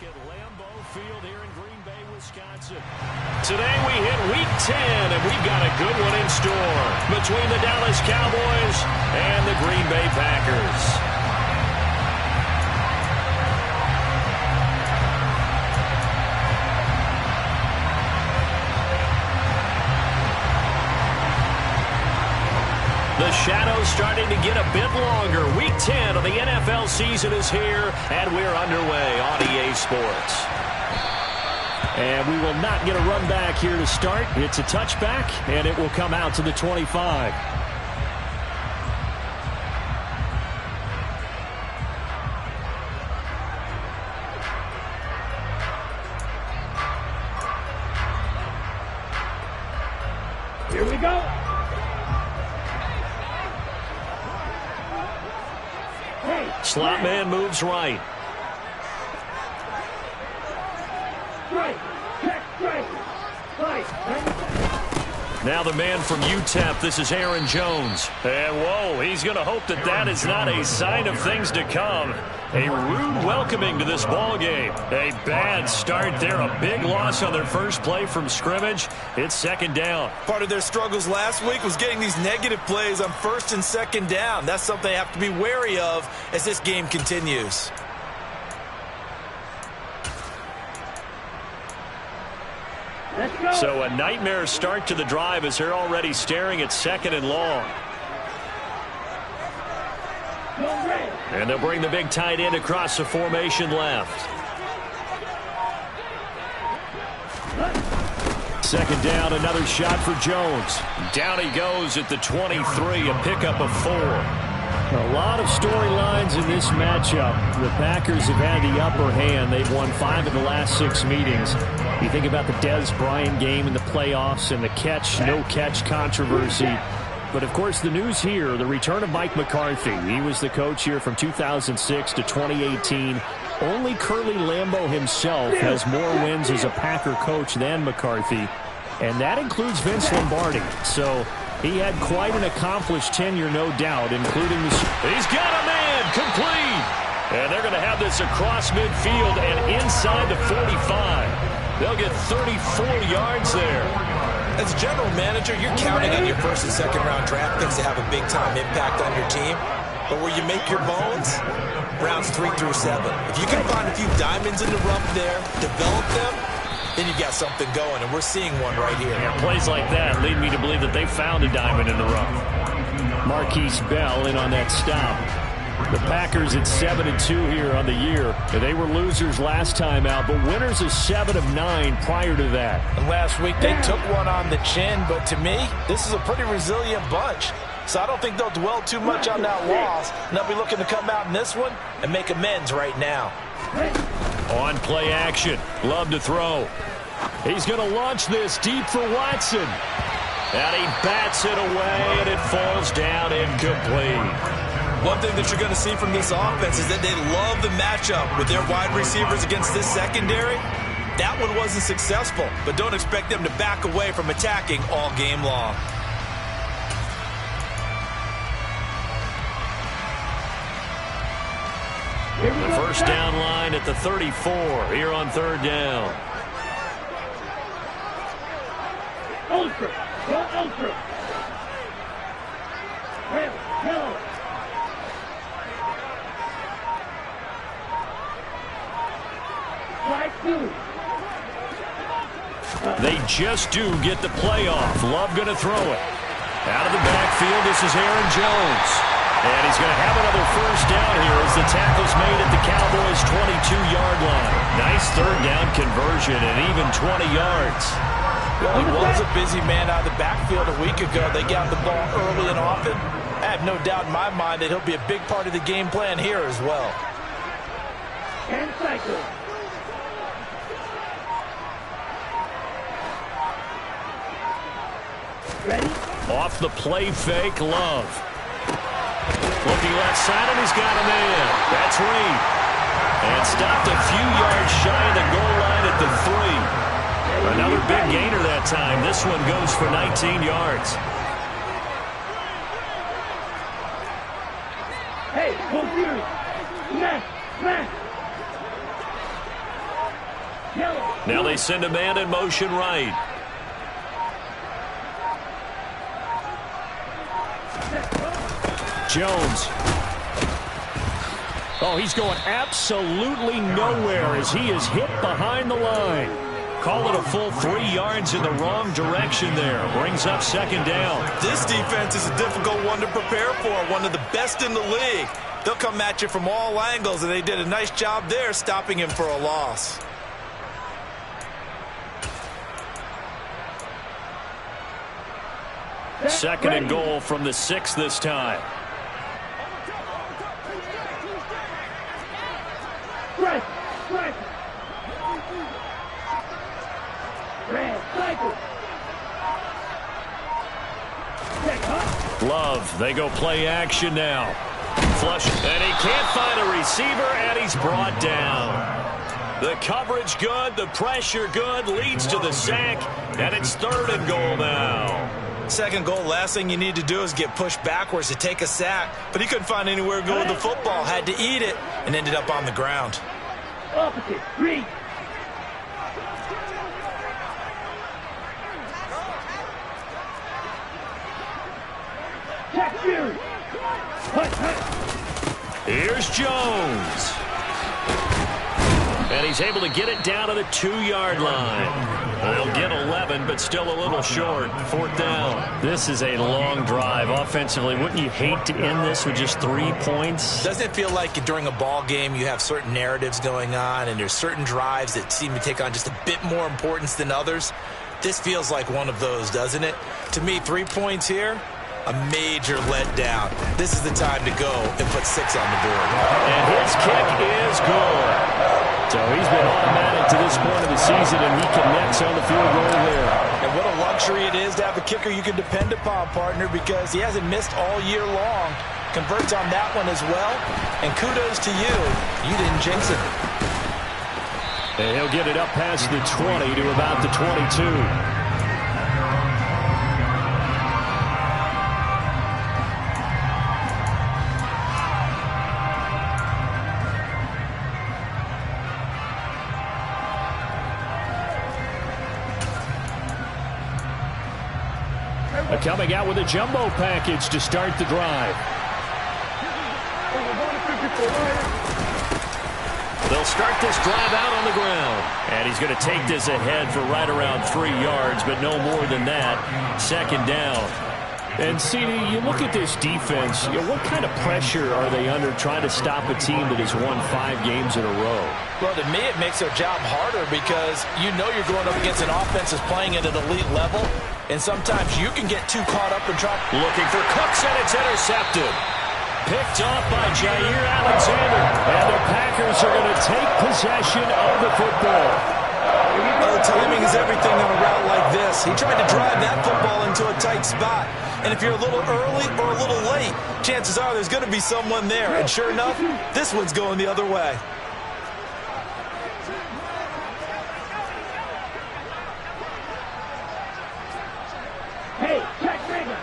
at Lambeau Field here in Green Bay, Wisconsin. Today we hit Week 10, and we've got a good one in store between the Dallas Cowboys and the Green Bay Packers. The shadow's starting to get a bit longer. Week 10 of the NFL season is here, and we're underway on EA Sports. And we will not get a run back here to start. It's a touchback, and it will come out to the 25. Here we go. Slot man moves right. Now the man from UTEP, this is Aaron Jones. And whoa, he's going to hope that that is not a sign of things to come. A rude welcoming to this ball game. A bad start there, a big loss on their first play from scrimmage. It's second down. Part of their struggles last week was getting these negative plays on first and second down. That's something they have to be wary of as this game continues. So a nightmare start to the drive as they're already staring at second and long. And they'll bring the big tight end across the formation left. Second down, another shot for Jones. Down he goes at the 23, a pickup of 4. A lot of storylines in this matchup. The Packers have had the upper hand. They've won 5 of the last 6 meetings. You think about the Dez Bryant game in the playoffs and the catch, no catch controversy. But, of course, the news here, the return of Mike McCarthy. He was the coach here from 2006 to 2018. Only Curly Lambeau himself has more wins as a Packer coach than McCarthy. And that includes Vince Lombardi. So he had quite an accomplished tenure, no doubt, including the... He's got a man, complete! And they're going to have this across midfield and inside the 45. They'll get 34 yards there. As a general manager, you're counting on your first and second round draft picks to have a big-time impact on your team. But where you make your bones, rounds 3 through 7. If you can find a few diamonds in the rough there, develop them, then you got something going, and we're seeing one right here. Yeah, plays like that lead me to believe that they found a diamond in the rough. Marquise Bell in on that stop. The Packers at 7-2 here on the year. They were losers last time out, but winners of 7 of 9 prior to that. And last week they took one on the chin, but to me, this is a pretty resilient bunch. So I don't think they'll dwell too much on that loss. And they'll be looking to come out in this one and make amends right now. On play action. Love to throw. He's going to launch this deep for Watson. And he bats it away, and it falls down incomplete. One thing that you're going to see from this offense is that they love the matchup with their wide receivers against this secondary. That one wasn't successful, but don't expect them to back away from attacking all game long. The first down line at the 34 here on third down. Ultra. Go ultra. Hello. They just do get the playoff. Love going to throw it. Out of the backfield, this is Aaron Jones. And he's going to have another first down here as the tackle's made at the Cowboys' 22-yard line. Nice third down conversion and even 20 yards. Well, he was a busy man out of the backfield a week ago. They got the ball early and often. I have no doubt in my mind that he'll be a big part of the game plan here as well. And cycle. Ready? Off the play fake, Love. Looking left side, and he's got a man. That's Reed. And stopped a few yards shy of the goal line at the 3. Another big gainer that time. This one goes for 19 yards. Hey, computer. Smash, smash. Yellow. Now they send a man in motion right. Jones. Oh, he's going absolutely nowhere as he is hit behind the line. Call it a full 3 yards in the wrong direction there. Brings up second down. This defense is a difficult one to prepare for, one of the best in the league. They'll come at you from all angles, and they did a nice job there stopping him for a loss. Second and goal from the 6 this time. Right. Red cycle. Love, they go play action now. Flush, and he can't find a receiver, and he's brought down. The coverage good, the pressure good, leads to the sack, and it's third and goal now. Second goal, last thing you need to do is get pushed backwards to take a sack. But he couldn't find anywhere to go with the football, had to eat it, and ended up on the ground. Opposite. Green. Check Fury. Here's Jones. And he's able to get it down to the 2-yard line. They'll get 11, but still a little short. Fourth down. This is a long drive offensively. Wouldn't you hate to end this with just 3 points? Doesn't it feel like during a ball game you have certain narratives going on and there's certain drives that seem to take on just a bit more importance than others? This feels like one of those, doesn't it? To me, 3 points here, a major letdown. This is the time to go and put 6 on the board. And his kick is good. So he's been automatic to this point of the season, and he connects on the field goal there. And what a luxury it is to have a kicker you can depend upon, partner, because he hasn't missed all year long. Converts on that one as well. And kudos to you. You didn't jinx it. And he'll get it up past the 20 to about the 22. Coming out with a jumbo package to start the drive. They'll start this drive out on the ground. And he's going to take this ahead for right around 3 yards, but no more than that. Second down. And, CD, you look at this defense, what kind of pressure are they under trying to stop a team that has won 5 games in a row? Well, to me, it makes their job harder because you know you're going up against an offense that's playing at an elite level, and sometimes you can get too caught up in trying. Looking for Cooks, and it's intercepted. Picked off by Jair Alexander, and the Packers are going to take possession of the football. Oh, timing is everything on a route like this. He tried to drive that football into a tight spot. And if you're a little early or a little late, chances are there's going to be someone there. And sure enough, this one's going the other way. Hey, check Rager.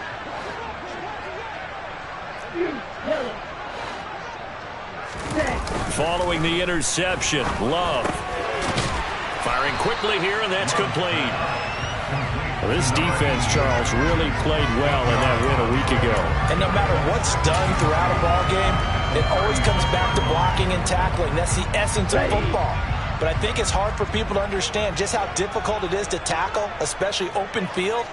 Following the interception, Love. Firing quickly here, and that's complete. Well, this defense, Charles, really played well in that win a week ago. And no matter what's done throughout a ball game, it always comes back to blocking and tackling. That's the essence of football. But I think it's hard for people to understand just how difficult it is to tackle, especially open field.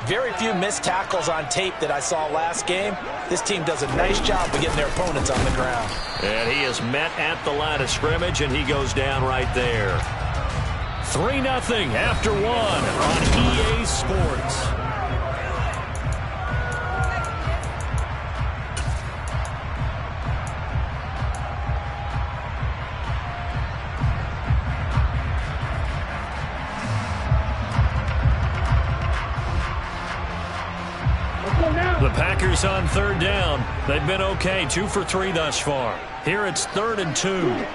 Very few missed tackles on tape that I saw last game. This team does a nice job of getting their opponents on the ground. And he is met at the line of scrimmage, and he goes down right there. 3-0 after 1 on EA Sports. The Packers on third down. They've been okay, 2 for 3 thus far. Here it's 3rd and 2.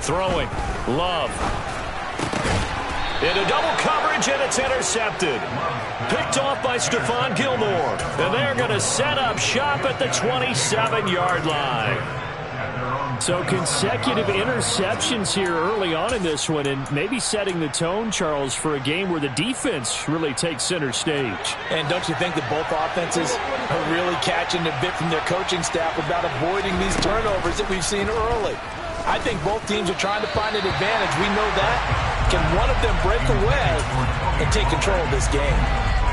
Throwing. Love. Into double coverage, and it's intercepted. Picked off by Stephon Gilmore. And they're going to set up shop at the 27-yard line. So consecutive interceptions here early on in this one, and maybe setting the tone, Charles, for a game where the defense really takes center stage. And don't you think that both offenses are really catching a bit from their coaching staff about avoiding these turnovers that we've seen early? I think both teams are trying to find an advantage. We know that. Can one of them break away and take control of this game?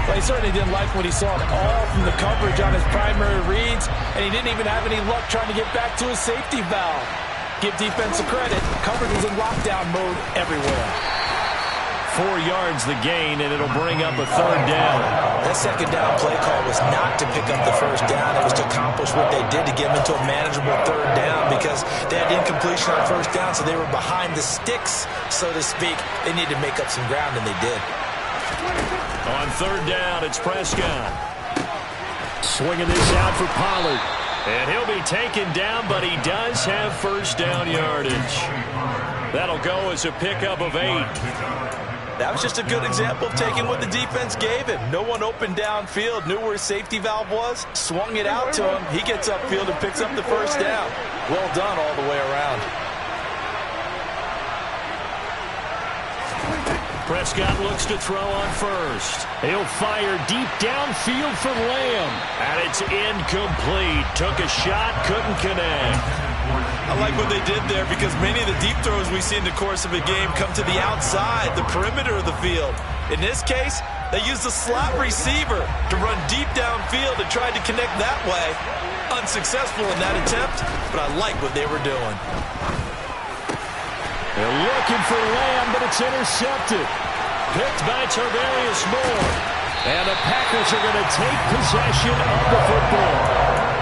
Well, he certainly didn't like what he saw at all from the coverage on his primary reads, and he didn't even have any luck trying to get back to his safety valve. Give defense a credit. Coverage was in lockdown mode everywhere. 4 yards the gain, and it'll bring up a third down. That second down play call was not to pick up the first down. It was to accomplish what they did to get them into a manageable third down because they had incompletion on first down, so they were behind the sticks, so to speak. They needed to make up some ground, and they did. On third down, it's Prescott. Swinging this out for Pollard. And he'll be taken down, but he does have first down yardage. That'll go as a pickup of 8. That was just a good example of taking what the defense gave him. No one opened downfield, knew where his safety valve was, swung it out to him. He gets upfield and picks up the first down. Well done all the way around. Prescott looks to throw on first. He'll fire deep downfield for Lamb. And it's incomplete. Took a shot, couldn't connect. I like what they did there because many of the deep throws we see in the course of a game come to the outside, the perimeter of the field. In this case, they used the slot receiver to run deep downfield and tried to connect that way. Unsuccessful in that attempt, but I like what they were doing. They're looking for Lamb, but it's intercepted. Picked by Tarvarius Moore. And the Packers are going to take possession of the football.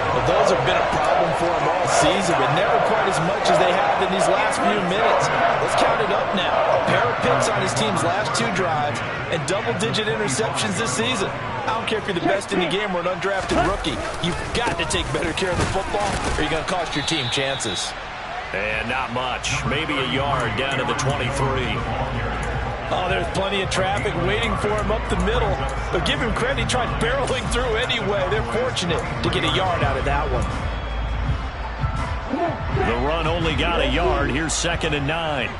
Well, those have been a problem for them all season, but never quite as much as they have in these last few minutes. Let's count it up now. A pair of picks on his team's last 2 drives and double-digit interceptions this season. I don't care if you're the best in the game or an undrafted rookie. You've got to take better care of the football or you're going to cost your team chances. And not much. Maybe a yard down to the 23. Oh, there's plenty of traffic waiting for him up the middle. But give him credit, he tried barreling through anyway. They're fortunate to get a yard out of that one. The run only got a yard. Here's 2nd and 9.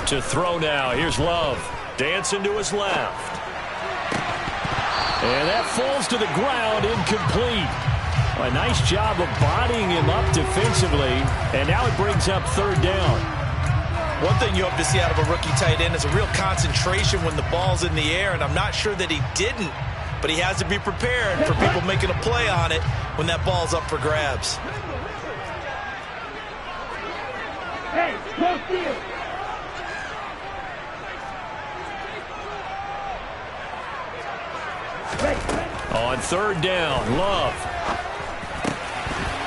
To throw now. Here's Love. Dancing to his left. And that falls to the ground, incomplete. A nice job of bodying him up defensively. And now it brings up 3rd down. One thing you hope to see out of a rookie tight end is a real concentration when the ball's in the air, and I'm not sure that he didn't, but he has to be prepared for people making a play on it when that ball's up for grabs. Hey, go steal. On 3rd down, Love.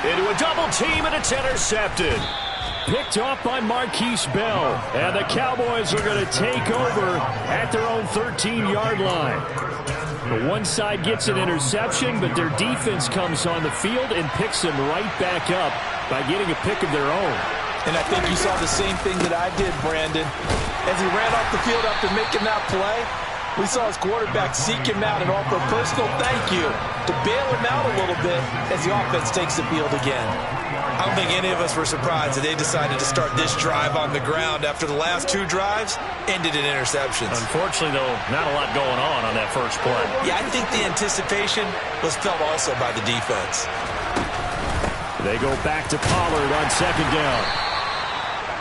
Into a double team, and it's intercepted. Picked off by Marquise Bell. And the Cowboys are going to take over at their own 13-yard line. The one side gets an interception, but their defense comes on the field and picks them right back up by getting a pick of their own. And I think you saw the same thing that I did, Brandon. As he ran off the field after making that play, we saw his quarterback seek him out and offer a personal thank you to bail him out a little bit as the offense takes the field again. I don't think any of us were surprised that they decided to start this drive on the ground after the last 2 drives ended in interceptions. Unfortunately, though, not a lot going on that first play. Yeah, I think the anticipation was felt also by the defense. They go back to Pollard on 2nd down.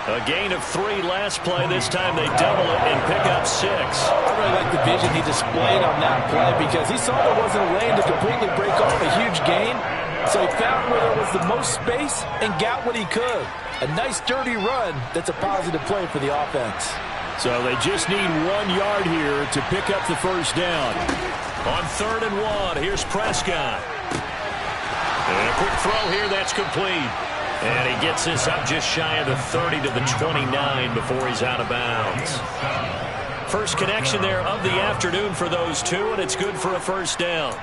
A gain of 3 last play. This time they double it and pick up 6. I really like the vision he displayed on that play because he saw there wasn't a lane to completely break off a huge gain. So he found where there was the most space and got what he could. A nice, dirty run that's a positive play for the offense. So they just need 1 yard here to pick up the first down. On 3rd and 1, here's Prescott. And a quick throw here, that's complete. And he gets this up just shy of the 30 to the 29 before he's out of bounds. First connection there of the afternoon for those two, and it's good for a first down.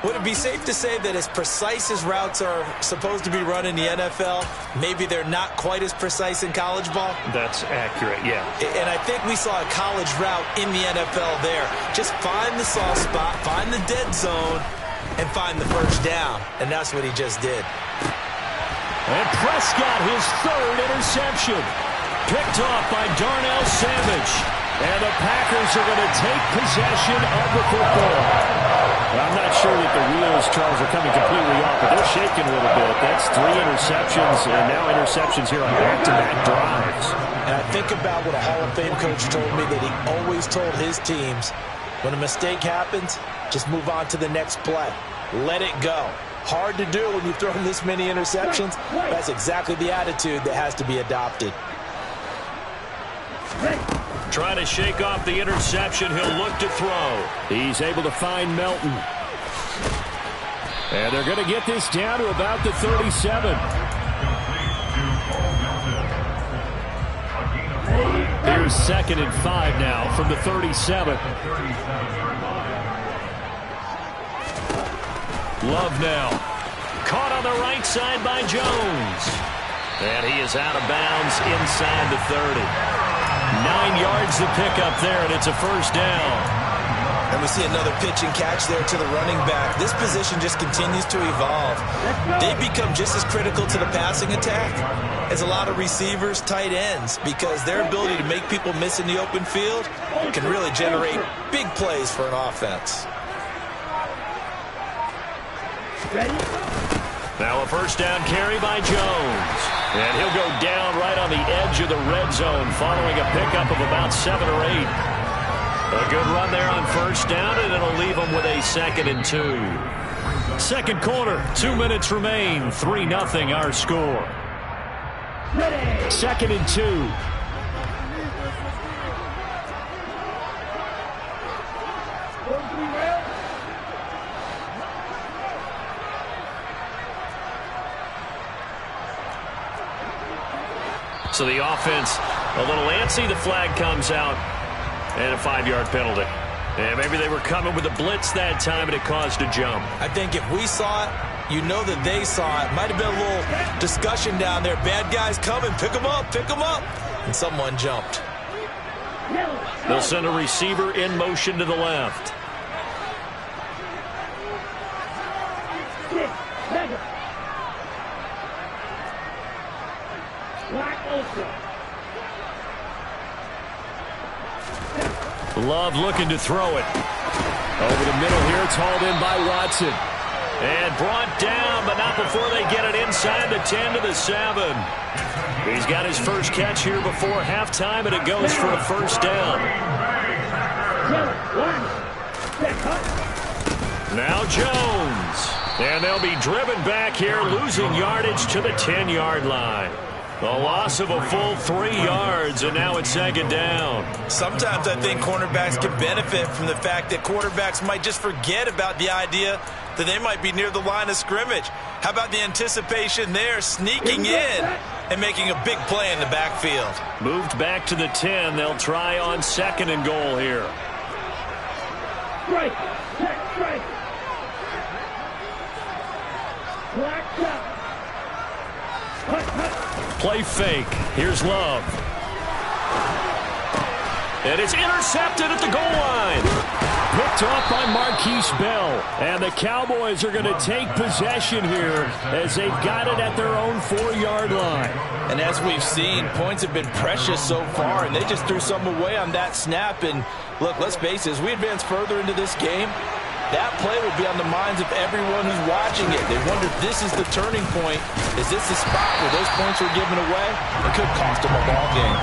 Would it be safe to say that as precise as routes are supposed to be run in the NFL, maybe they're not quite as precise in college ball? That's accurate, yeah. And I think we saw a college route in the NFL there. Just find the soft spot, find the dead zone, and find the first down. And that's what he just did. And Prescott, his third interception. Picked off by Darnell Savage. And the Packers are going to take possession of the football. I'm not sure that the wheels, Charles, are coming completely off, but they're shaking a little bit. That's 3 interceptions, and now interceptions here on back-to-back drives. And I think about what a Hall of Fame coach told me that he always told his teams, when a mistake happens, just move on to the next play. Let it go. Hard to do when you've thrown this many interceptions. That's exactly the attitude that has to be adopted. Trying to shake off the interception. He'll look to throw. He's able to find Melton. And they're going to get this down to about the 37. Here's 2nd and 5 now from the 37. Love now. Caught on the right side by Jones. And he is out of bounds inside the 30. 9 yards to pick up there, and it's a first down. And we see another pitch and catch there to the running back. This position just continues to evolve. They become just as critical to the passing attack as a lot of receivers, tight ends, because their ability to make people miss in the open field can really generate big plays for an offense. Now a first down carry by Jones. And he'll go down right on the edge of the red zone following a pickup of about 7 or 8. A good run there on first down, and it'll leave him with a 2nd and 2. Second quarter, 2 minutes remain. 3-0 our score. 2nd and 2. So the offense a little antsy. The flag comes out, and a 5-yard penalty. And maybe they were coming with a blitz that time, and it caused a jump. I think if we saw it, you know that they saw it. Might have been a little discussion down there. Bad guys coming. Pick them up. Pick them up. And someone jumped. They'll send a receiver in motion to the left. Love looking to throw it. Over the middle here, it's hauled in by Watson. And brought down, but not before they get it inside the 10 to the 7. He's got his first catch here before halftime, and it goes for a first down. Now Jones. And they'll be driven back here, losing yardage to the 10-yard line. A loss of a full 3 yards, and now it's 2nd down. Sometimes I think cornerbacks can benefit from the fact that quarterbacks might just forget about the idea that they might be near the line of scrimmage. How about the anticipation there, sneaking in and making a big play in the backfield? Moved back to the 10. They'll try on 2nd and goal here. Strike. Strike. Blacked up. Play fake. Here's Love. And it's intercepted at the goal line. Picked off by Marquise Bell. And the Cowboys are going to take possession here as they've got it at their own 4-yard line. And as we've seen, points have been precious so far, and they just threw some away on that snap. And look, let's face it, as we advance further into this game, that play will be on the minds of everyone who's watching it. They wonder if this is the turning point. Is this the spot where those points were given away? It could cost them a ball game.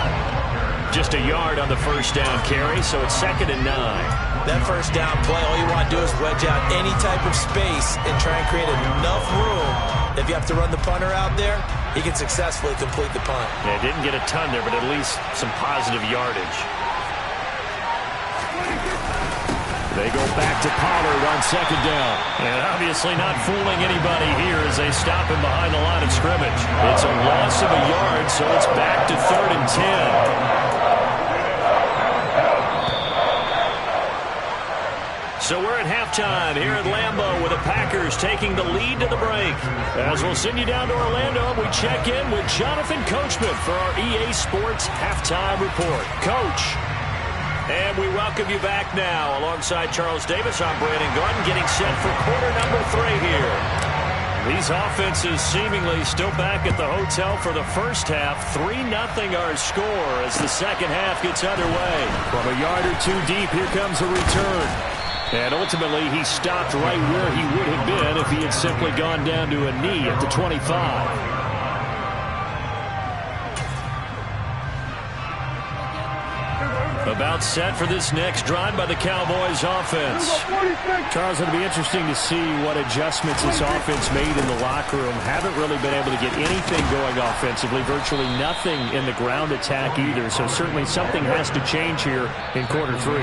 Just a yard on the first down carry, so it's 2nd and 9. That first down play, all you want to do is wedge out any type of space and try and create enough room. If you have to run the punter out there, he can successfully complete the punt. Yeah, didn't get a ton there, but at least some positive yardage. They go back to Pollard on 2nd down. And obviously not fooling anybody here as they stop him behind the line of scrimmage. It's a loss of a yard, so it's back to 3rd and 10. So we're at halftime here at Lambeau with the Packers taking the lead to the break. As we'll send you down to Orlando, we check in with Jonathan Coachman for our EA Sports Halftime Report. Coach. And we welcome you back now. Alongside Charles Davis, I'm Brandon Gordon, getting set for quarter number 3 here. These offenses seemingly still back at the hotel for the first half. 3-0 our score as the second half gets underway. From a yard or two deep, here comes a return. And ultimately, he stopped right where he would have been if he had simply gone down to a knee at the 25. About set for this next drive by the Cowboys offense. Charles, it'll be interesting to see what adjustments this offense made in the locker room. Haven't really been able to get anything going offensively. Virtually nothing in the ground attack either. So certainly something has to change here in quarter 3.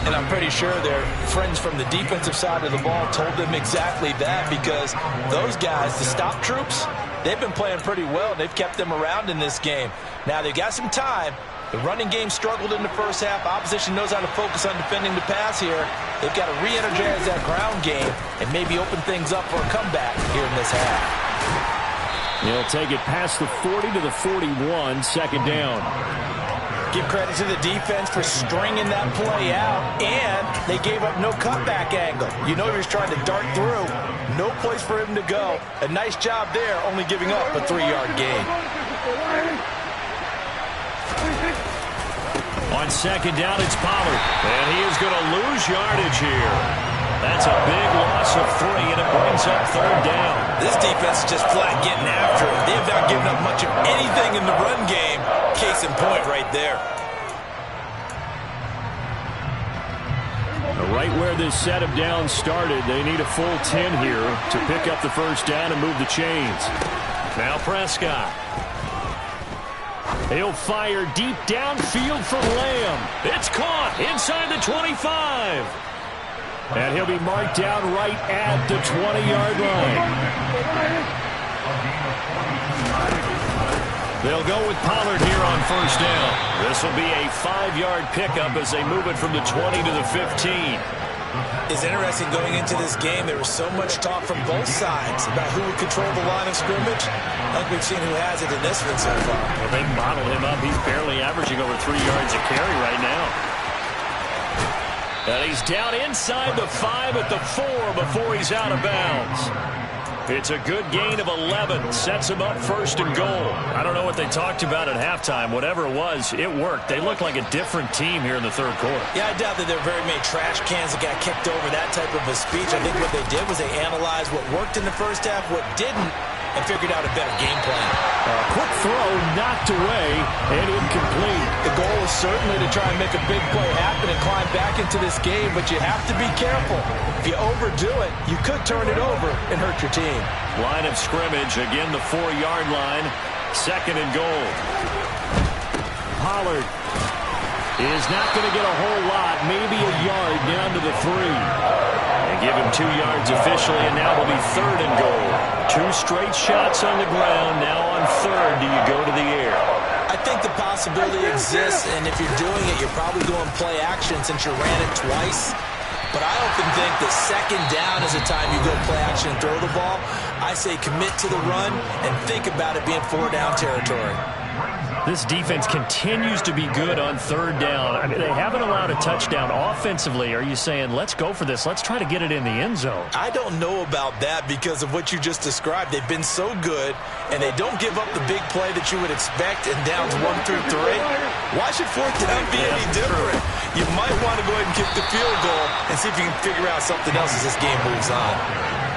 And I'm pretty sure their friends from the defensive side of the ball told them exactly that, because those guys, the stop troops, they've been playing pretty well. They've kept them around in this game. Now they've got some time. The running game struggled in the first half. Opposition knows how to focus on defending the pass here. They've got to re-energize that ground game and maybe open things up for a comeback here in this half. He'll take it past the 40 to the 41, second down. Give credit to the defense for stringing that play out, and they gave up no cutback angle. You know he was trying to dart through. No place for him to go. A nice job there, only giving up a 3-yard gain. On second down, it's Pollard. And he is going to lose yardage here. That's a big loss of 3, and it brings up third down. This defense is just flat getting after it. They have not given up much of anything in the run game. Case in point right there. Right where this set of downs started, they need a full 10 here to pick up the first down and move the chains. Now Prescott. He'll fire deep downfield from Lamb. It's caught inside the 25. And he'll be marked down right at the 20-yard line. They'll go with Pollard here on first down. This will be a 5-yard pickup as they move it from the 20 to the 15. It's interesting going into this game. There was so much talk from both sides about who would control the line of scrimmage. I think we've seen who has it in this one so far. Well, they modeled him up. He's barely averaging over 3 yards a carry right now. And he's down inside the 5 at the 4 before he's out of bounds. It's a good gain of 11. Sets him up first and goal. I don't know what they talked about at halftime. Whatever it was, it worked. They look like a different team here in the third quarter. Yeah, I doubt that there are very many trash cans that got kicked over that type of a speech. I think what they did was they analyzed what worked in the first half, what didn't, and figured out a better game plan. Quick throw, knocked away, and incomplete. The goal is certainly to try and make a big play happen and climb back into this game, but you have to be careful. If you overdo it, you could turn it over and hurt your team. Line of scrimmage, again the 4-yard line, second and goal. Pollard is not going to get a whole lot, maybe a yard down to the 3. They give him 2 yards officially, and now it'll be third and goal. 2 straight shots on the ground. Now on third, do you go to the air? I think the possibility exists, and if you're doing it, you're probably going play action since you ran it twice. But I often think that second down is the time you go play action and throw the ball. I say commit to the run and think about it being 4-down territory. This defense continues to be good on third down. I mean, they haven't allowed a touchdown offensively. Are you saying, let's go for this? Let's try to get it in the end zone. I don't know about that because of what you just described. They've been so good, and they don't give up the big play that you would expect in downs 1 through 3. Why should fourth down be any different? You might want to go ahead and kick the field goal and see if you can figure out something else as this game moves on.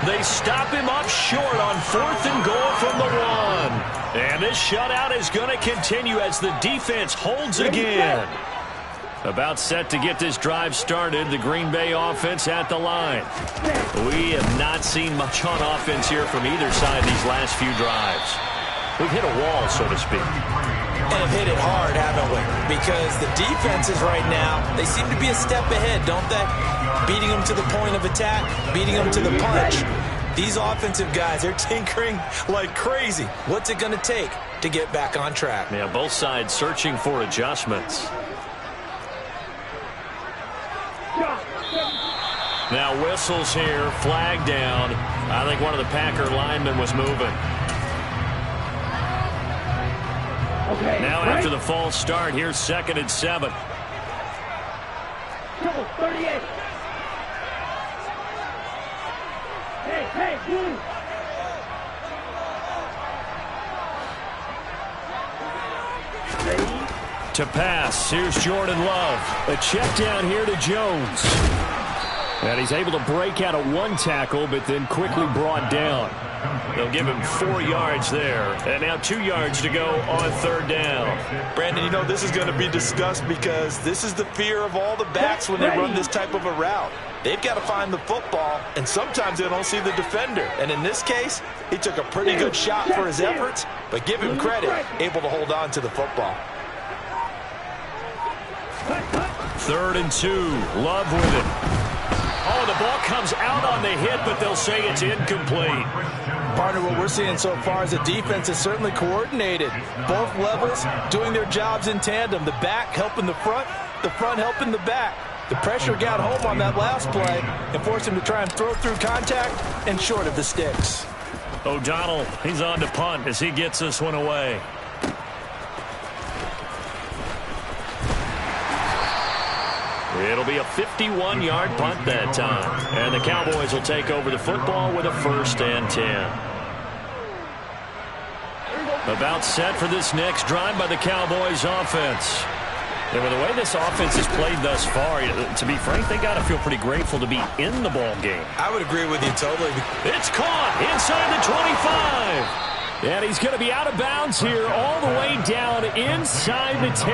They stop him up short on fourth and goal from the 1. And this shutout is going to continue as the defense holds again. About set to get this drive started, the Green Bay offense at the line. We have not seen much on offense here from either side these last few drives. We've hit a wall, so to speak. And have hit it hard, haven't we? Because the defenses right now, they seem to be a step ahead, don't they? Beating them to the point of attack, beating them to the punch. These offensive guys are tinkering like crazy. What's it going to take to get back on track? Yeah, both sides searching for adjustments. Now whistles here, flag down. I think one of the Packer linemen was moving. Okay, Now right. after the false start, here's 2nd and 7. Triple 38. Hey, blue. To pass, here's Jordan Love. A check down here to Jones. And he's able to break out of one tackle, but then quickly brought down. They'll give him 4 yards there. And now 2 yards to go on 3rd down. Brandon, you know this is going to be discussed because this is the fear of all the backs when they run this type of a route. They've got to find the football, and sometimes they don't see the defender. And in this case, he took a pretty good shot for his efforts, but give him credit, able to hold on to the football. 3rd and 2. Love with it. Oh, the ball comes out on the hit, but they'll say it's incomplete. Partner, what we're seeing so far is the defense is certainly coordinated. Both levels doing their jobs in tandem. The back helping the front helping the back. The pressure got home on that last play and forced him to try and throw through contact and short of the sticks. O'Donnell, he's on to punt as he gets this one away. It'll be a 51-yard punt that time. And the Cowboys will take over the football with a 1st and 10. About set for this next drive by the Cowboys offense. And with the way this offense has played thus far, to be frank, they got to feel pretty grateful to be in the ball game. I would agree with you totally. It's caught inside the 25. And he's going to be out of bounds here all the way down inside the 10.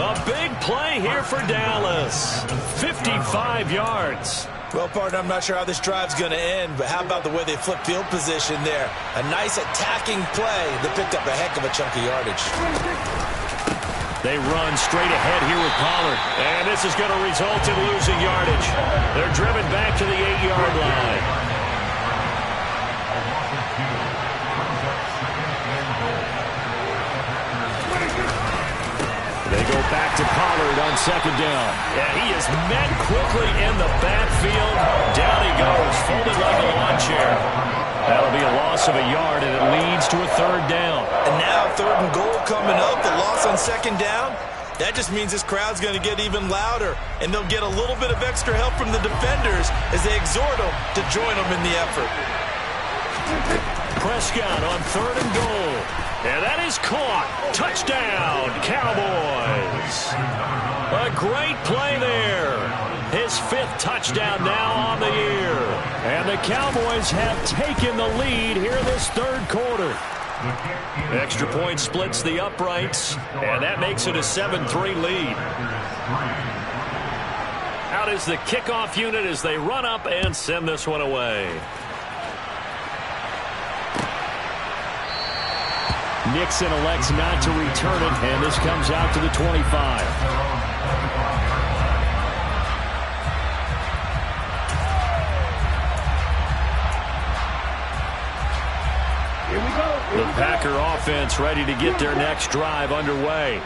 A big play here for Dallas. 55 yards. Well, partner, I'm not sure how this drive's going to end, but how about the way they flip field position there? A nice attacking play that picked up a heck of a chunk of yardage. They run straight ahead here with Pollard. And this is going to result in losing yardage. They're driven back to the 8-yard line. They go back to Pollard on 2nd down. Yeah, he is met quickly in the backfield. Down he goes, folded like a lawn chair. That'll be a loss of a yard, and it leads to a 3rd down. And now 3rd and goal coming up, the loss on 2nd down. That just means this crowd's going to get even louder, and they'll get a little bit of extra help from the defenders as they exhort them to join them in the effort. Prescott on 3rd and goal. And that is caught. Touchdown, Cowboys. A great play there. His 5th touchdown now on the year. And the Cowboys have taken the lead here in this 3rd quarter. Extra point splits the uprights, and that makes it a 7-3 lead. Out is the kickoff unit as they run up and send this one away. Nixon elects not to return it, and this comes out to the 25. Here we go. The Packer offense ready to get their next drive underway.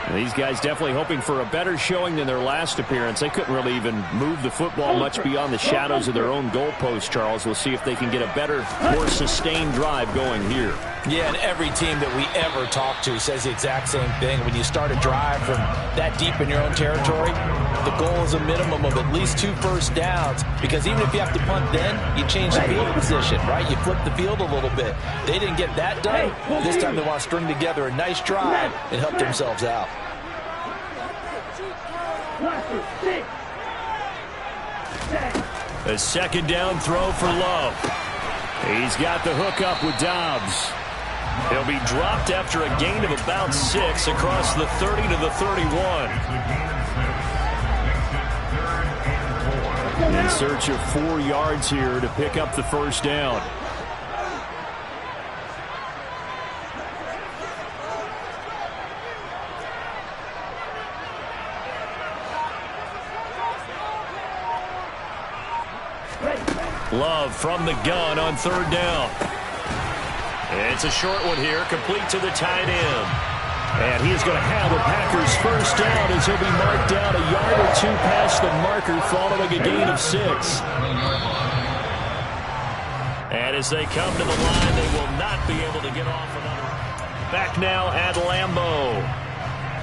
And these guys definitely hoping for a better showing than their last appearance. They couldn't really even move the football much beyond the shadows of their own goalpost, Charles. We'll see if they can get a better, more sustained drive going here. Yeah, and every team that we ever talk to says the exact same thing. When you start a drive from that deep in your own territory, the goal is a minimum of at least 2 first downs, because even if you have to punt then, you change the field position, right? You flip the field a little bit. They didn't get that done. This time they want to string together a nice drive and help themselves out. A 2nd down throw for Love. He's got the hook up with Dobbs. He'll be dropped after a gain of about 6 across the 30 to the 31. In search of 4 yards here to pick up the 1st down. Love from the gun on 3rd down. It's a short one here, complete to the tight end. And he is going to have the Packers first down as he'll be marked down a yard or two past the marker following a gain of 6. And as they come to the line, they will not be able to get off another. Back now at Lambeau.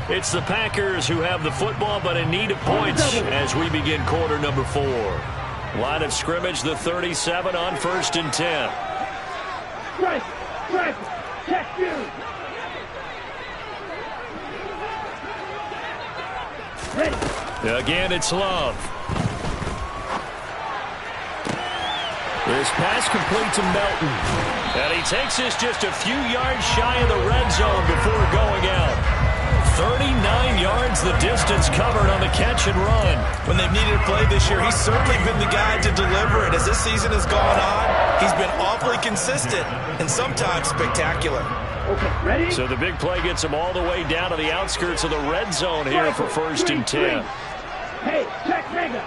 It's the Packers who have the football, but in need of points as we begin quarter number 4. Line of scrimmage, the 37 on 1st and 10. Strike, check you. Ready. Again, it's Love. This pass complete to Melton. And he takes this just a few yards shy of the red zone before going out. 39 yards the distance covered on the catch and run. When they've needed a play this year, he's certainly been the guy to deliver it. As this season has gone on, he's been awfully consistent and sometimes spectacular. Okay, ready? So the big play gets him all the way down to the outskirts of the red zone here for 1st and 10. Hey, check Mega.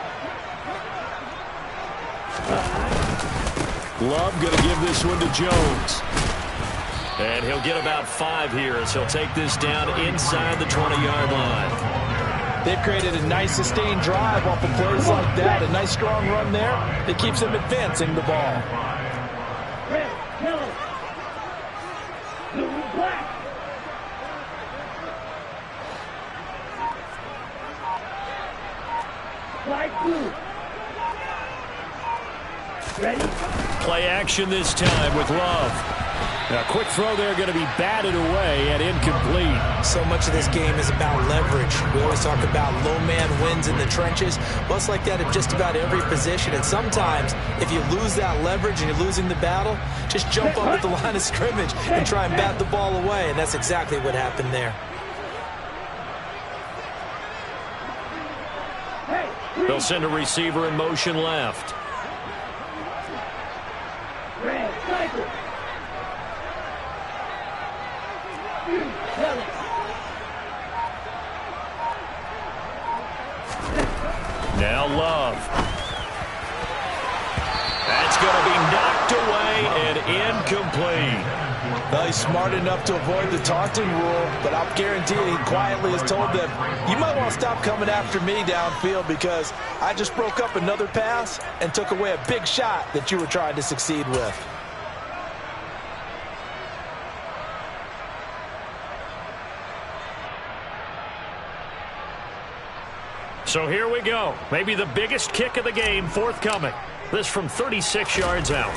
Love going to give this one to Jones. And he'll get about 5 here as he'll take this down inside the 20-yard line. They've created a nice sustained drive off of plays like that. A nice strong run there that keeps them advancing the ball. Red, yellow, blue, black. Black, blue. Ready? Play action this time with Love. A quick throw there going to be batted away and incomplete. So much of this game is about leverage. We always talk about low man wins in the trenches. Well, it's like that at just about every position. And sometimes, if you lose that leverage and you're losing the battle, just jump up at the line of scrimmage and try and bat the ball away. And that's exactly what happened there. They'll send a receiver in motion left. Red, sniper. Yellow. Now Love. That's going to be knocked away and incomplete. Well, he's smart enough to avoid the taunting rule, but I'll guarantee you he quietly has told them, you might want to stop coming after me downfield because I just broke up another pass and took away a big shot that you were trying to succeed with. So here we go. Maybe the biggest kick of the game forthcoming. This from 36 yards out.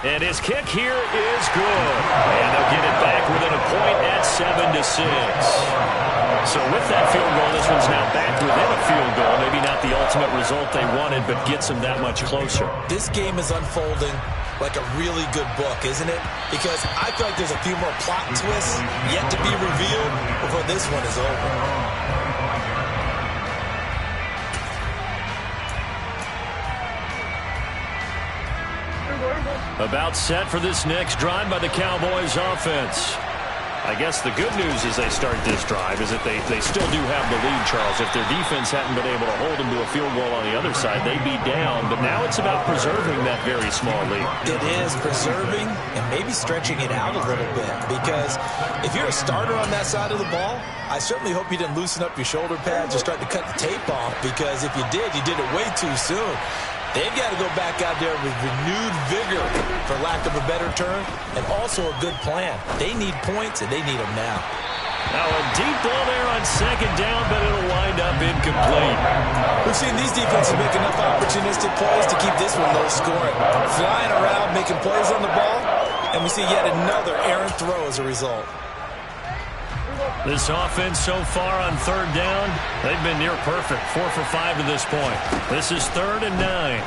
And his kick here is good. And they'll get it back within a point at 7-6. So with that field goal, this one's now back within a field goal. Maybe not the ultimate result they wanted, but gets them that much closer. This game is unfolding like a really good book, isn't it? Because I feel like there's a few more plot twists yet to be revealed before this one is over. About set for this next drive by the Cowboys offense. I guess the good news as they start this drive is that they still do have the lead, Charles. If their defense hadn't been able to hold them to a field goal on the other side, they'd be down. But now it's about preserving that very small lead. It is preserving and maybe stretching it out a little bit. Because if you're a starter on that side of the ball, I certainly hope you didn't loosen up your shoulder pads or start to cut the tape off. Because if you did, you did it way too soon. They've got to go back out there with renewed vigor, for lack of a better term, and also a good plan. They need points, and they need them now. Now a deep ball there on second down, but it'll wind up incomplete. We've seen these defenses make enough opportunistic plays to keep this one low scoring. Flying around, making plays on the ball, and we see yet another errant throw as a result. This offense so far on third down, they've been near perfect. 4 for 5 to this point. This is 3rd and 9.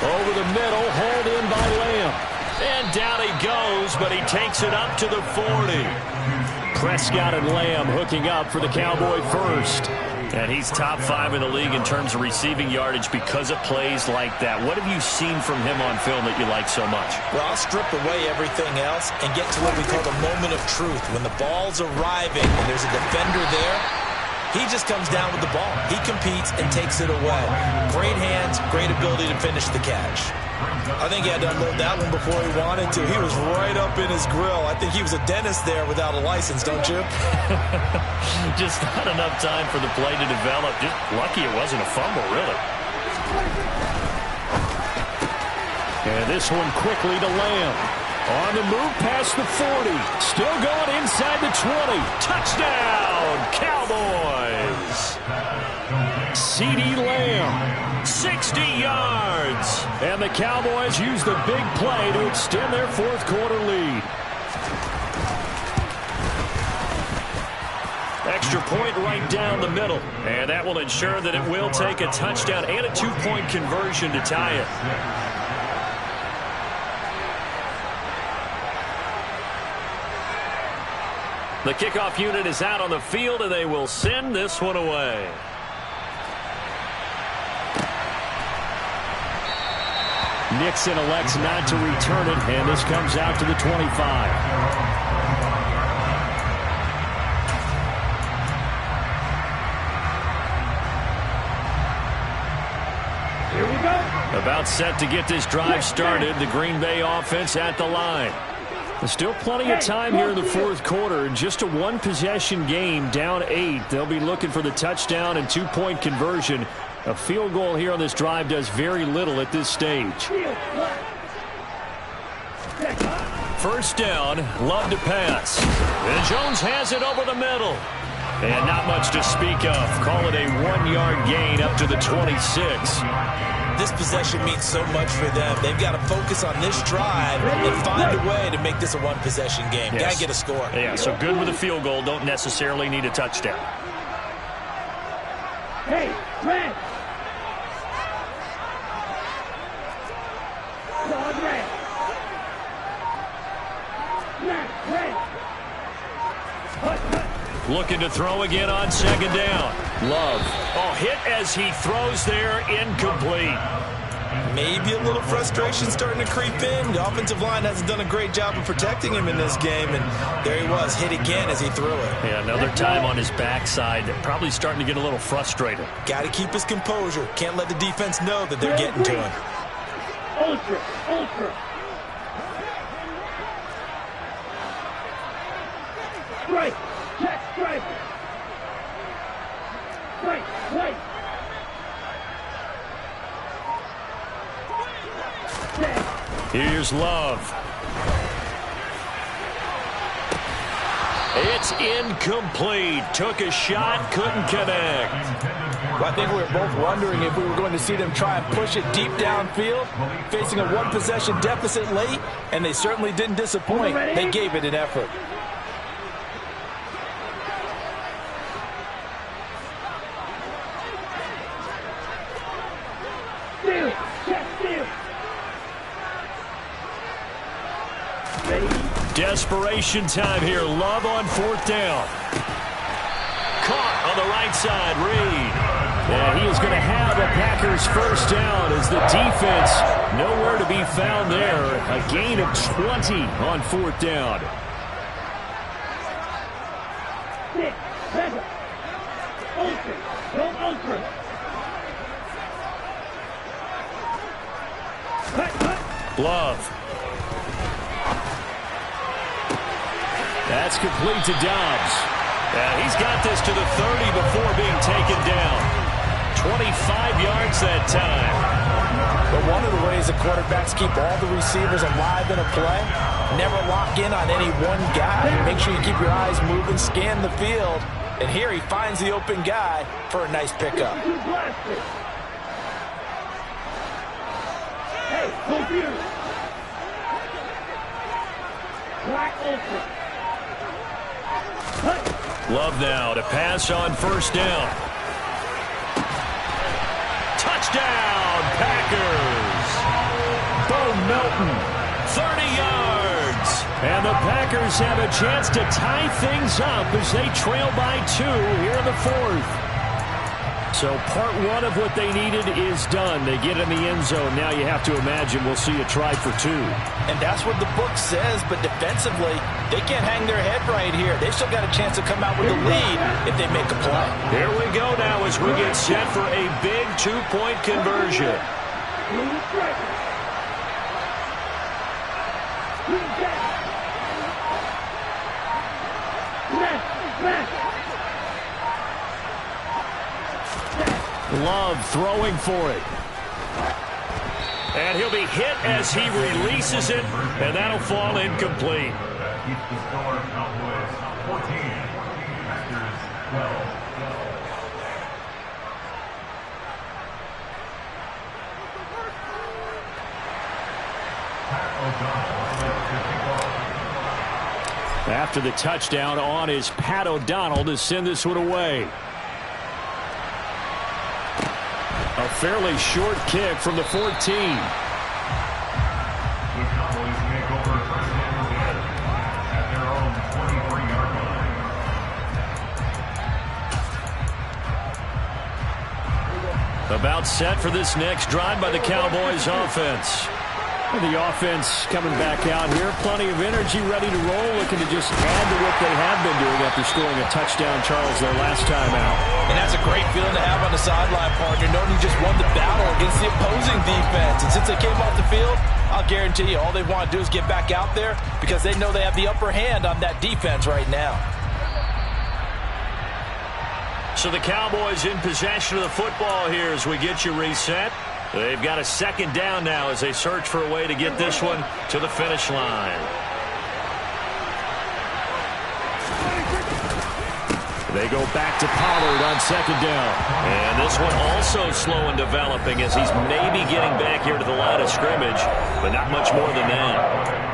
Over the middle, hauled in by Lamb. And down he goes, but he takes it up to the 40. Prescott and Lamb hooking up for the Cowboy first. And he's top 5 in the league in terms of receiving yardage because of plays like that. What have you seen from him on film that you like so much? Well, I'll strip away everything else and get to what we call the moment of truth. When the ball's arriving and there's a defender there, He just comes down with the ball. He competes and takes it away. Great hands, great ability to finish the catch. I think he had to unload that one before he wanted to. He was right up in his grill. I think he was a dentist there without a license, don't you? Just not enough time for the play to develop. Just lucky it wasn't a fumble, really. And this one quickly to Lamb. On the move past the 40. Still going inside the 20. Touchdown, Cowboys. CeeDee Lamb, 60 yards. And the Cowboys use the big play to extend their fourth quarter lead. Extra point right down the middle. And that will ensure that it will take a touchdown and a two-point conversion to tie it. The kickoff unit is out on the field, and they will send this one away. Nixon elects not to return it, and this comes out to the 25. Here we go. About set to get this drive started. The Green Bay offense at the line. There's still plenty of time here in the fourth quarter. Just a one-possession game, down 8. They'll be looking for the touchdown and two-point conversion. A field goal here on this drive does very little at this stage. First down, Love to pass. And Jones has it over the middle. And not much to speak of. Call it a 1-yard gain up to the 26. This possession means so much for them. They've got to focus on this drive and find a way to make this a one-possession game. Yes. Got to get a score. Yeah, so good with a field goal. Don't necessarily need a touchdown. Hey, red. Solid red. Red. Looking to throw again on second down. Love. Oh, hit as he throws there, incomplete. Maybe a little frustration starting to creep in. The offensive line hasn't done a great job of protecting him in this game, and there he was, hit again as he threw it. Yeah, another time on his backside. Probably starting to get a little frustrated. Got to keep his composure. Can't let the defense know that they're getting to him. Ultra. Strike. Check, strike. Strike. Here's Love. It's incomplete. Took a shot, couldn't connect. Well, I think we were both wondering if we were going to see them try and push it deep downfield, facing a one-possession deficit late, and they certainly didn't disappoint. They gave it an effort. Desperation time here. Love on fourth down. Caught on the right side. Reed. And he is going to have a Packers first down as the defense nowhere to be found there. A gain of 20 on fourth down. Love. That's complete to Dobbs. He's got this to the 30 before being taken down. 25 yards that time. But one of the ways the quarterbacks keep all the receivers alive in a play, never lock in on any one guy. Make sure you keep your eyes moving, scan the field. And here he finds the open guy for a nice pickup. Hey, computer. Black ultra. Love now to pass on first down. Touchdown, Packers. Bo Melton, 30 yards. And the Packers have a chance to tie things up as they trail by 2 here in the fourth. So part one of what they needed is done. They get in the end zone. Now you have to imagine we'll see a try for two. And that's what the book says, but defensively, they can't hang their head right here. They still got a chance to come out with a lead if they make a play. Here we go now as we get set for a big two-point conversion. Love throwing for it. And he'll be hit as he releases it, and that'll fall incomplete. Keeps the score. Cowboys 14, Packers 12. After the touchdown, on is Pat O'Donnell to send this one away. A fairly short kick from the 14. The Cowboys make over first and 10 at their own 23-yard line. About set for this next drive by the Cowboys offense. And the offense coming back out here. Plenty of energy, ready to roll, looking to just add to what they have been doing after scoring a touchdown, Charles, their last time out. And that's a great feeling to have on the sideline, partner, knowing you just won the battle against the opposing defense. And since they came off the field, I'll guarantee you all they want to do is get back out there because they know they have the upper hand on that defense right now. So the Cowboys in possession of the football here as we get you reset. They've got a second down now as they search for a way to get this one to the finish line. They go back to Pollard on second down. And this one also slow in developing as he's maybe getting back here to the line of scrimmage, but not much more than that.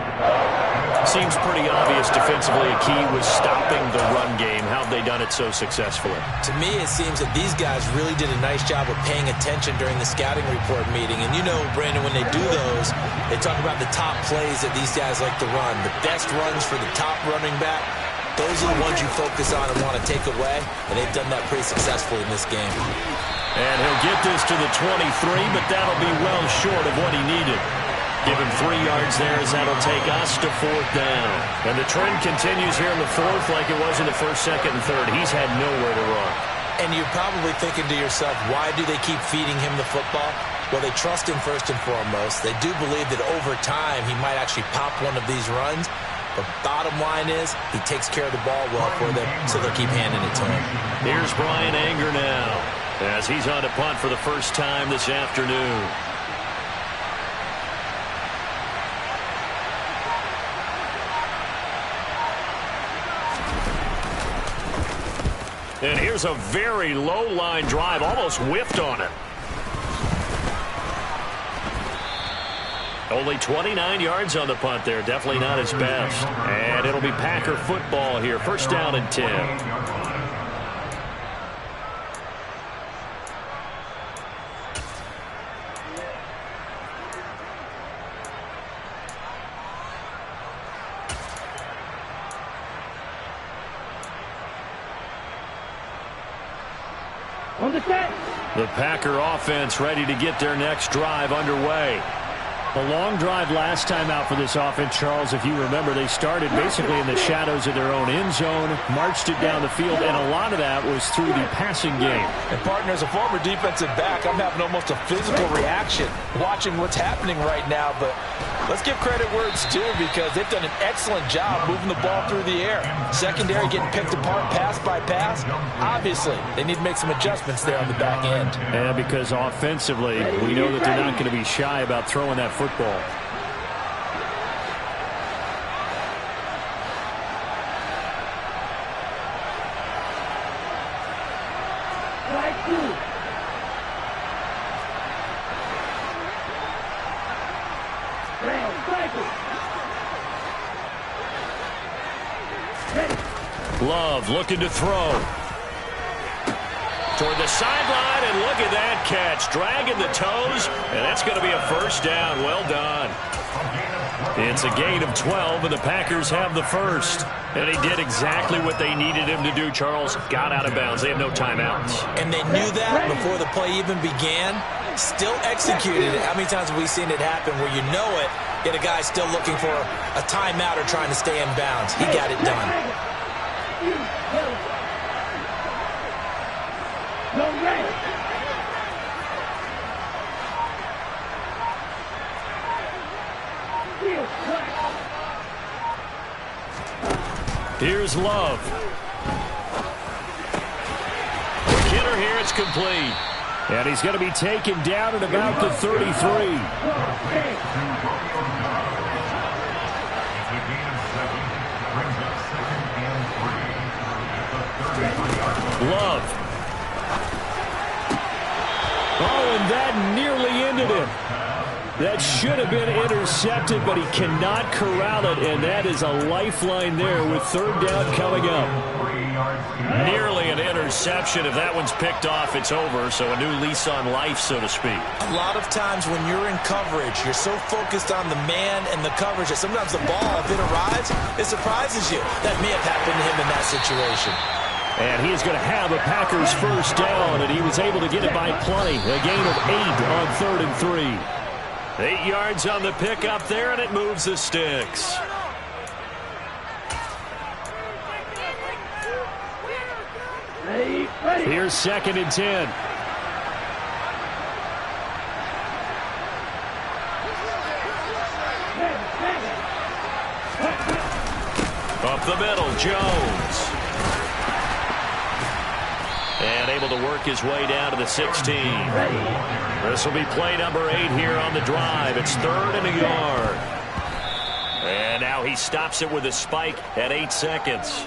Seems pretty obvious defensively a key was stopping the run game. How have they done it so successfully? To me, it seems that these guys really did a nice job of paying attention during the scouting report meeting. And you know, Brandon, when they do those, they talk about the top plays that these guys like to run. The best runs for the top running back, those are the ones you focus on and want to take away. And they've done that pretty successfully in this game. And he'll get this to the 23, but that'll be well short of what he needed. Give him 3 yards there as that'll take us to fourth down. And the trend continues here in the fourth like it was in the first, second, and third. He's had nowhere to run. And you're probably thinking to yourself, why do they keep feeding him the football? Well, they trust him first and foremost. They do believe that over time he might actually pop one of these runs. But bottom line is he takes care of the ball well for them, so they'll keep handing it to him. Here's Brian Anger now as he's on to punt for the first time this afternoon. And here's a very low line drive, almost whiffed on it. Only 29 yards on the punt there, definitely not his best. And it'll be Packer football here, first down and 10. On the set. The Packer offense ready to get their next drive underway. A long drive last time out for this offense, Charles. If you remember, they started basically in the shadows of their own end zone, marched it down the field, and a lot of that was through the passing game. And, partner, as a former defensive back, I'm having almost a physical reaction watching what's happening right now. But let's give credit where it's due because they've done an excellent job moving the ball through the air. Secondary getting picked apart pass by pass. Obviously, they need to make some adjustments there on the back end. And because offensively, we know that they're not going to be shy about throwing that football. Love looking to throw. Toward the sideline, and look at that catch. Dragging the toes, and that's going to be a first down. Well done. It's a gain of 12, and the Packers have the first. And he did exactly what they needed him to do, Charles. Got out of bounds. They have no timeouts. And they knew that before the play even began. Still executed it. How many times have we seen it happen where you know it, yet a guy still looking for a timeout or trying to stay in bounds? He got it done. Here's Love. The hitter here, it's complete. And he's going to be taken down at about the 33. Love. Oh, and that nearly ended him. That should have been intercepted, but he cannot corral it, and that is a lifeline there with third down coming up. Nearly an interception. If that one's picked off, it's over, so a new lease on life, so to speak. A lot of times when you're in coverage, you're so focused on the man and the coverage that sometimes the ball, if it arrives, it surprises you. That may have happened to him in that situation. And he is going to have a Packers first down, and he was able to get it by plenty. A gain of 8 on 3rd and 3. 8 yards on the pickup there, and it moves the sticks. Here's 2nd and 10. Up the middle, Jones. And able to work his way down to the 16. This will be play number 8 here on the drive. It's 3rd and a yard. And now he stops it with a spike at 8 seconds.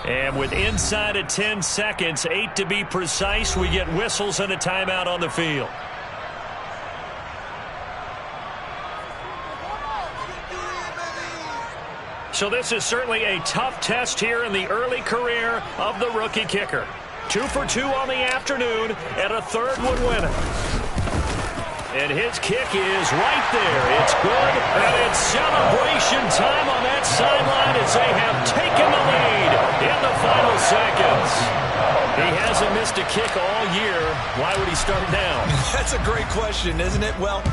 And with inside of 10 seconds, 8 to be precise, we get whistles and a timeout on the field. So this is certainly a tough test here in the early career of the rookie kicker. 2 for 2 on the afternoon, and a third would win it. And his kick is right there. It's good, and it's celebration time on that sideline as they have taken the lead in the final seconds. He hasn't missed a kick all year. Why would he start now? That's a great question, isn't it? Well,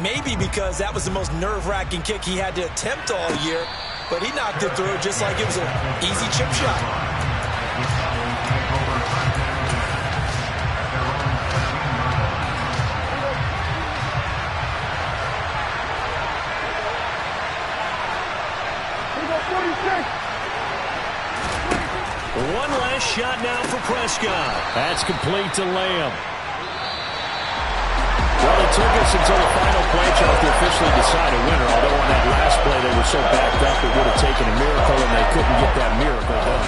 maybe because that was the most nerve-wracking kick he had to attempt all year. But he knocked it through just like it was an easy chip shot. One last shot now for Prescott. That's complete to Lamb. Well, it took us until the final play, Charles, to officially decide a winner. Although on that last play they were so backed up it would have taken a miracle, and they couldn't get that miracle done.